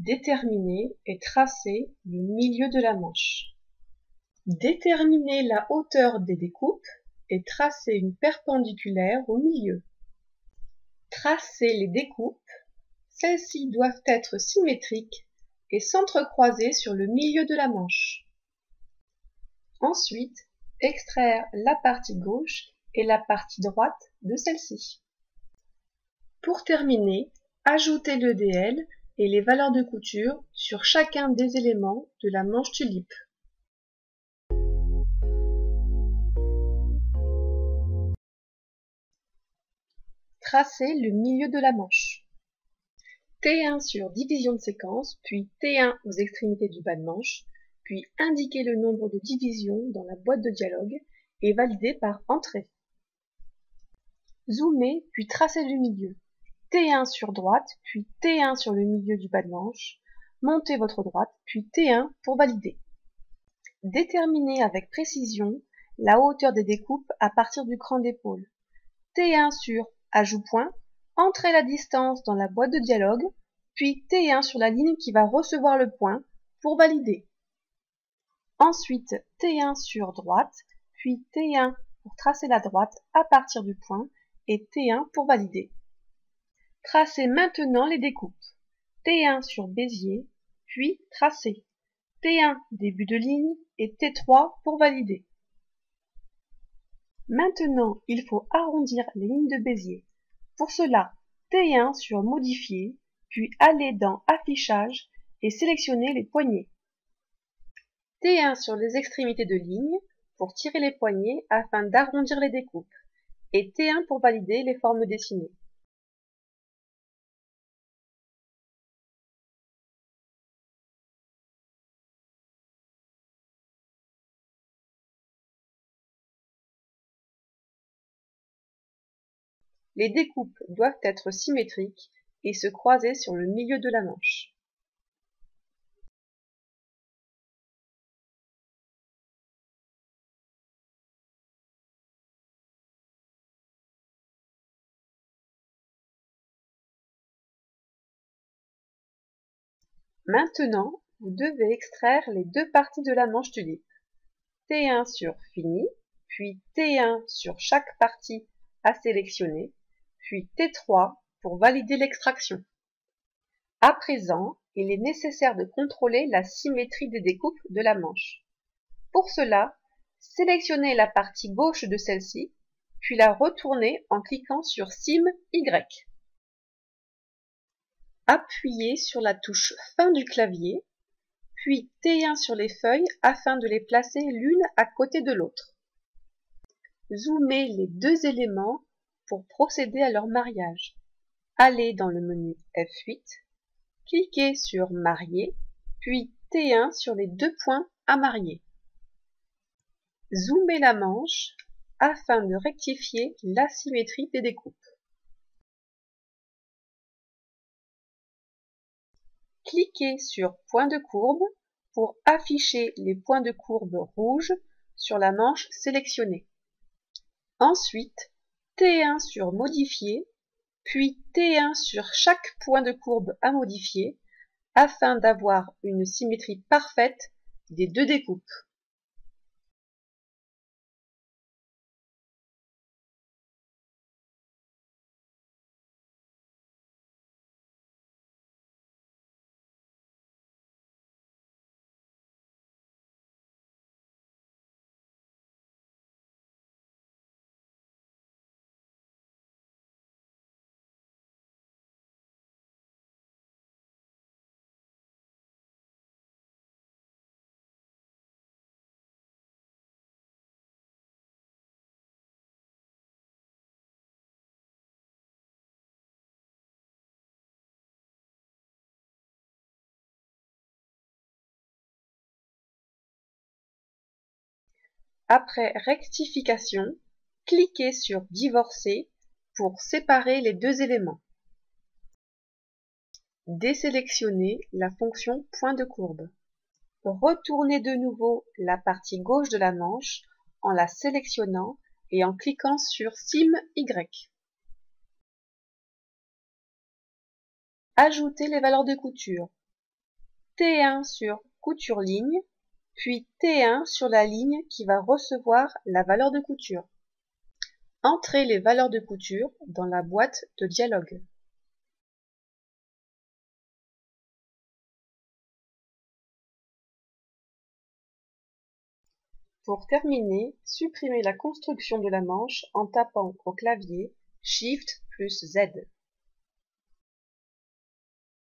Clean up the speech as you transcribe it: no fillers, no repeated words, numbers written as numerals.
Déterminer et tracer le milieu de la manche. Déterminer la hauteur des découpes et tracer une perpendiculaire au milieu. Tracer les découpes, celles-ci doivent être symétriques et s'entrecroiser sur le milieu de la manche. Ensuite, extraire la partie gauche et la partie droite de celle-ci. Pour terminer, ajoutez le DL et les valeurs de couture sur chacun des éléments de la manche tulipe. Tracez le milieu de la manche. T1 sur division de séquence, puis T1 aux extrémités du bas de manche, puis indiquez le nombre de divisions dans la boîte de dialogue et validez par entrée. Zoomez, puis tracez le milieu. T1 sur droite, puis T1 sur le milieu du bas de manche. Montez votre droite, puis T1 pour valider. Déterminez avec précision la hauteur des découpes à partir du cran d'épaule. T1 sur ajout point, entrez la distance dans la boîte de dialogue, puis T1 sur la ligne qui va recevoir le point pour valider. Ensuite T1 sur droite, puis T1 pour tracer la droite à partir du point et T1 pour valider. Tracez maintenant les découpes. T1 sur Bézier, puis tracez. T1 début de ligne et T3 pour valider. Maintenant, il faut arrondir les lignes de Bézier. Pour cela, T1 sur Modifier, puis aller dans Affichage et sélectionner les poignées. T1 sur les extrémités de ligne pour tirer les poignées afin d'arrondir les découpes et T1 pour valider les formes dessinées. Les découpes doivent être symétriques et se croiser sur le milieu de la manche. Maintenant, vous devez extraire les deux parties de la manche tulipe. T1 sur Fini, puis T1 sur chaque partie à sélectionner, puis T3 pour valider l'extraction. À présent, il est nécessaire de contrôler la symétrie des découpes de la manche. Pour cela, sélectionnez la partie gauche de celle-ci, puis la retournez en cliquant sur Sim Y. Appuyez sur la touche fin du clavier, puis T1 sur les feuilles afin de les placer l'une à côté de l'autre. Zoomez les deux éléments pour procéder à leur mariage. Allez dans le menu F8, cliquez sur Marier, puis T1 sur les deux points à marier. Zoomez la manche afin de rectifier l'asymétrie des découpes. Cliquez sur Point de courbe pour afficher les points de courbe rouges sur la manche sélectionnée. Ensuite, T1 sur Modifier, puis T1 sur chaque point de courbe à modifier afin d'avoir une symétrie parfaite des deux découpes. Après rectification, cliquez sur Divorcer pour séparer les deux éléments. Désélectionnez la fonction point de courbe. Retournez de nouveau la partie gauche de la manche en la sélectionnant et en cliquant sur Sim Y. Ajoutez les valeurs de couture. T1 sur couture ligne, puis T1 sur la ligne qui va recevoir la valeur de couture. Entrez les valeurs de couture dans la boîte de dialogue. Pour terminer, supprimez la construction de la manche en tapant au clavier SHIFT plus Z.